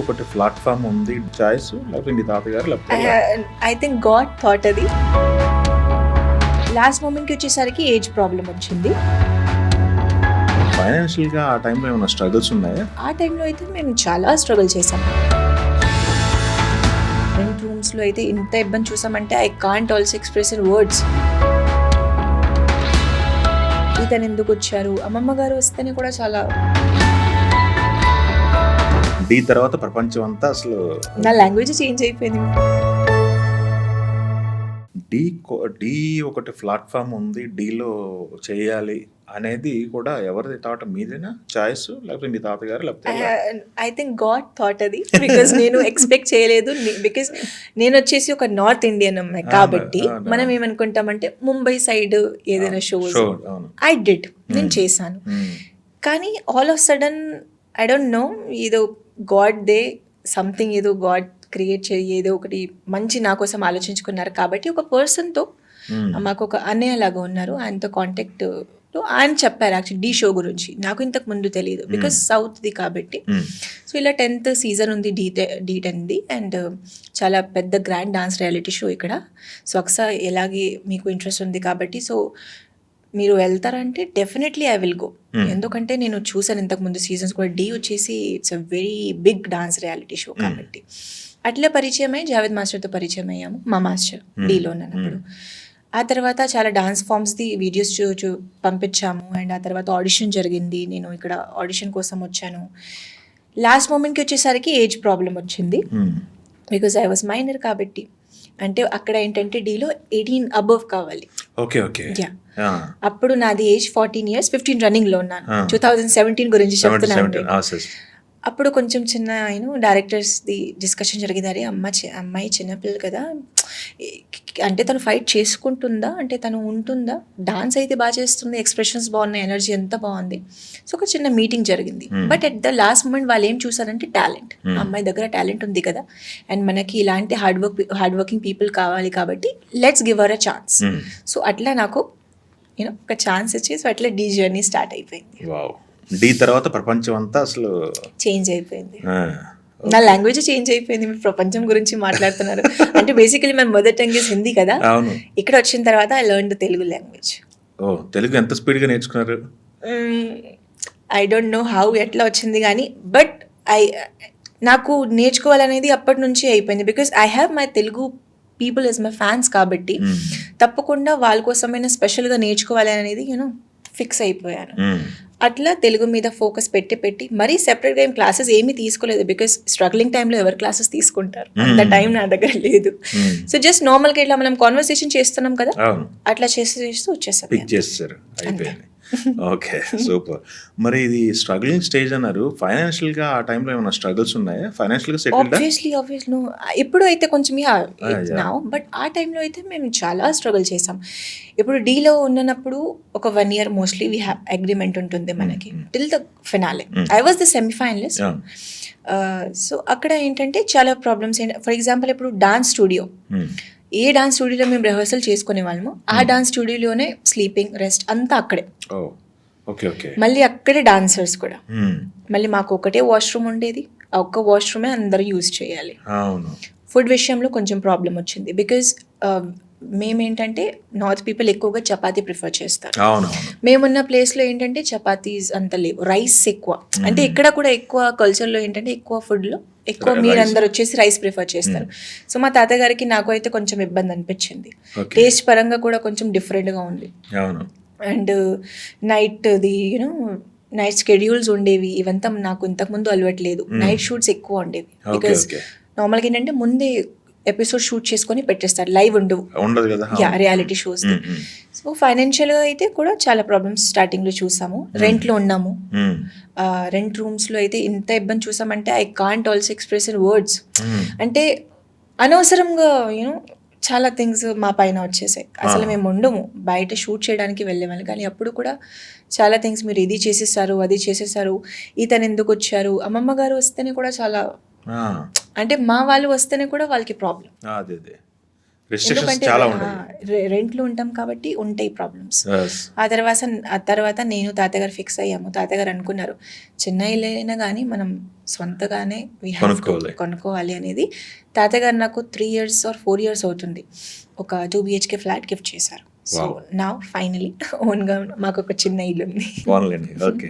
ఒకటి ప్లాట్ఫామ్ ఉంది చాయిస్, లేకపోతే మీ తాతగారు లేకపోతే ఐ థింక్ గాడ్ థాట్ అది. లాస్ట్ మూమెంట్కి వచ్చేసరికి ఏజ్ ప్రాబ్లం వచ్చింది. ఫైనాన్షియల్గా ఆ టైంలో ఏమైనా స్ట్రగుల్స్ ఉన్నాయా? ఆ టైంలో అయితే మేము చాలా స్ట్రగుల్ చేసాం. రెంట్ రూమ్స్లో అయితే ఇంత ఇబ్బంది చూసామంటే I can't also express in words. ఇతను ఎందుకు వచ్చారు, అమ్మమ్మ గారు వస్తేనే కూడా చాలా. డీ తర్వాత ప్రపంచం అంతా అసలు నా లాంగ్వేజ్ చేంజ్ అయిపోయింది. డీ ఒకటి ప్లాట్ఫామ్ ఉంది, డీలో చేయాలి అనేది కూడా ఎవరిది థాట్? మీదేనా చాయిస్, లేకపోతే మీ తాతగారు లేకపోతే ఐ థింక్ గాడ్ థాట్ అది. బికాస్ నేను ఎక్స్పెక్ట్ చేయలేదు. బికాస్ నేను వచ్చేసి ఒక నార్త్ ఇండియన్ అమ్మాయి కాబట్టి మనం ఏమనుకుంటామంటే ముంబై సైడ్ ఏదైనా షోస్ ఐ డిడ్, నేను చేశాను. కానీ all of sudden I don't know, ఏదో గాడ్ డే సంథింగ్, ఏదో గాడ్ క్రియేట్ ఏదో ఒకటి మంచి నా కోసం ఆలోచించుకున్నారు కాబట్టి ఒక పర్సన్తో, మాకు ఒక అన్నయ్య లాగా ఉన్నారు, ఆయనతో కాంటాక్ట్ ఆయన చెప్పారు యాక్చువల్లీ డీ షో గురించి. నాకు ఇంతకు ముందు తెలియదు బికాస్ సౌత్ది కాబట్టి. సో ఇలా 10th సీజన్ ఉంది D10ది, అండ్ చాలా పెద్ద గ్రాండ్ డాన్స్ రియాలిటీ షో ఇక్కడ. సో ఒకసారి ఎలాగే మీకు ఇంట్రెస్ట్ ఉంది కాబట్టి, సో మీరు వెళ్తారంటే డెఫినెట్లీ ఐ విల్ గో. ఎందుకంటే నేను చూసాను ఇంతకు ముందు సీజన్స్ కూడా. డీ వచ్చేసి it's a very big dance reality show కాబట్టి. అట్లా పరిచయం అయ్యి జావేద్ మాస్టర్తో పరిచయం అయ్యాము, మా మాస్టర్ డీలో ఉన్నప్పుడు. ఆ తర్వాత చాలా డాన్స్ ఫామ్స్ది వీడియోస్ పంపించాము, అండ్ ఆ తర్వాత ఆడిషన్ జరిగింది. నేను ఇక్కడ ఆడిషన్ కోసం వచ్చాను. లాస్ట్ మూమెంట్కి వచ్చేసరికి ఏజ్ ప్రాబ్లం వచ్చింది బికాజ్ ఐ వాజ్ మైనర్ కాబట్టి. అంటే అక్కడ ఏంటంటే డీలో 18 అబవ్ కావాలి. అప్పుడు నాది ఏజ్ 14 years, 15 రన్నింగ్లో ఉన్నాను. 2017 గురించి చెప్తున్నాను. అప్పుడు కొంచెం చిన్న డైరెక్టర్స్ది డిస్కషన్ జరిగింది. అరే అమ్మాయి చిన్నపిల్ల కదా, అంటే తను ఫైట్ చేసుకుంటుందా, అంటే తను ఉంటుందా, డాన్స్ అయితే బాగా చేస్తుంది, ఎక్స్ప్రెషన్స్ బాగున్నాయి, ఎనర్జీ ఎంత బాగుంది. సో ఒక చిన్న మీటింగ్ జరిగింది. But at the last moment వాళ్ళు ఏం చూసారంటే టాలెంట్, అమ్మాయి దగ్గర టాలెంట్ ఉంది కదా, అండ్ మనకి ఇలాంటి హార్డ్ వర్కింగ్ పీపుల్ కావాలి కాబట్టి let's give our a chance. So అట్లా నాకు ఒక ఛాన్స్ ఇచ్చి, సో అట్లా డీ జర్నీ స్టార్ట్ అయిపోయింది. డీ తర్వాత ప్రపంచం అంతా అసలు చేంజ్ అయిపోయింది. నా లాంగ్వేజ్ చేంజ్ అయిపోయింది. మీరు ప్రపంచం గురించి మాట్లాడుతున్నారు అంటే బేసికలీ మన మదర్ టంగ్ ఇస్ హిందీ కదా. ఇక్కడ వచ్చిన తర్వాత I learn the Telugu language. Telugu ఎంత స్పీడ్గా నేర్చుకున్నారు? ఐ డోంట్ నో హౌ, ఎట్లా వచ్చింది కానీ, బట్ నాకు నేర్చుకోవాలనేది అప్పటి నుంచి అయిపోయింది. Because I have my Telugu people is my fans కాబట్టి తప్పకుండా వాళ్ళ కోసమైనా స్పెషల్గా నేర్చుకోవాలి అనేది ఫిక్స్ అయిపోయాను. అట్లా తెలుగు మీద ఫోకస్ పెట్టి మరీ సెపరేట్గా ఏం క్లాసెస్ ఏమీ తీసుకోలేదు. బికాస్ స్ట్రగ్లింగ్ టైంలో ఎవరు క్లాసెస్ తీసుకుంటారు, అంత టైం నా దగ్గర లేదు. సో జస్ట్ నార్మల్గా ఇట్లా మనం కాన్వర్సేషన్ చేస్తున్నాం కదా, అట్లా చేస్తూ వచ్చేసాను. Okay, super. మరి ఇది స్ట్రగ్లింగ్ స్టేజ్ అన్నారు, ఫైనాన్షియల్గా ఆ టైంలో ఏమైనా స్ట్రగుల్స్ ఉన్నాయా? ఫైనాన్షియల్గా సెటిల్డ్? ఆబ్వియస్లీ ఇప్పుడు అయితే కొంచెం నా, బట్ ఆ టైంలో అయితే మేము చాలా స్ట్రగుల్ చేసాం. ఇప్పుడు డీలో ఉన్నప్పుడు ఒక 1 year mostly we have agreement ఉంటుంది మనకి till the finale. I was the semi-finalist. So అక్కడ ఏంటంటే చాలా ప్రాబ్లమ్స్. ఫర్ ఎగ్జాంపుల్ ఇప్పుడు డాన్స్ స్టూడియో, ఏ డాన్స్ స్టూడియోలో మేము రిహర్సల్ చేసుకునే వాళ్ళము, ఆ డాన్స్ స్టూడియోలోనే స్లీపింగ్, రెస్ట్ అంతా అక్కడే. మళ్ళీ అక్కడే డాన్సర్స్ కూడా. మళ్ళీ మాకు ఒకటే వాష్రూమ్ ఉండేది, ఆ ఒక్క వాష్రూమే అందరూ యూజ్ చేయాలి. ఫుడ్ విషయంలో కొంచెం ప్రాబ్లం వచ్చింది. బికాజ్ మేమేంటంటే నార్త్ పీపుల్ ఎక్కువగా చపాతీ ప్రిఫర్ చేస్తారు. మేమున్న ప్లేస్లో ఏంటంటే చపాతీస్ అంత లేవు, రైస్ ఎక్కువ. అంటే ఇక్కడ కూడా ఎక్కువ కల్చర్లో ఏంటంటే ఎక్కువ ఫుడ్లో ఎక్కువ మీరందరూ వచ్చేసి రైస్ ప్రిఫర్ చేస్తారు. సో మా తాతగారికి నాకు అయితే కొంచెం ఇబ్బంది అనిపించింది. టేస్ట్ పరంగా కూడా కొంచెం డిఫరెంట్గా ఉంది. అండ్ నైట్ది నైట్ స్కెడ్యూల్స్ ఉండేవి, ఇవంతా నాకు ఇంతకుముందు అలవాట్లేదు. నైట్ షూట్స్ ఎక్కువ ఉండేవి. బికాస్ నార్మల్గా ఏంటంటే ముందే ఎపిసోడ్ షూట్ చేసుకొని పెట్టేస్తారు, లైవ్ ఉండదు కదా రియాలిటీ షోస్. సో ఫైనాన్షియల్గా అయితే కూడా చాలా ప్రాబ్లమ్స్ స్టార్టింగ్లో చూసాము. రెంట్లో ఉన్నాము, రెంట్ రూమ్స్లో అయితే ఇంత ఇబ్బంది చూసామంటే I can't also express in words. అంటే అనవసరంగా చాలా థింగ్స్ మా పైన వచ్చేసాయి. అసలు మేము ఉండము, బయట షూట్ చేయడానికి వెళ్ళేవాళ్ళు, కానీ అప్పుడు కూడా చాలా థింగ్స్, మీరు ఇది చేసేసారు, అది చేసేసారు, ఇతను ఎందుకు వచ్చారు, అమ్మమ్మ గారు వస్తేనే కూడా చాలా, అంటే మా వాళ్ళు వస్తేనే కూడా వాళ్ళకి ప్రాబ్లం. అదే Restrictions చాలా ఉంటాయి. రెంట్లు ఉంటాం కాబట్టి ఉంటాయి ప్రాబ్లమ్స్. Yes. ఆ తర్వాత నేను తాతగారు ఫిక్స్ అయ్యాము. తాతగారు అనుకున్నారు చిన్న ఇల్లు అయినా కానీ మనం సొంతగానే we have to కొనుక్కోవాలి అనేది. తాతగారు నాకు 3 years or 4 years అవుతుంది ఒక 2 BHK ఫ్లాట్ గిఫ్ట్ చేశారు. So Wow. నా ఫైనలీ ఓన్గా మాకు ఒక చిన్న ఇల్లు ఉంది. పోన్లేండి. ఓకే.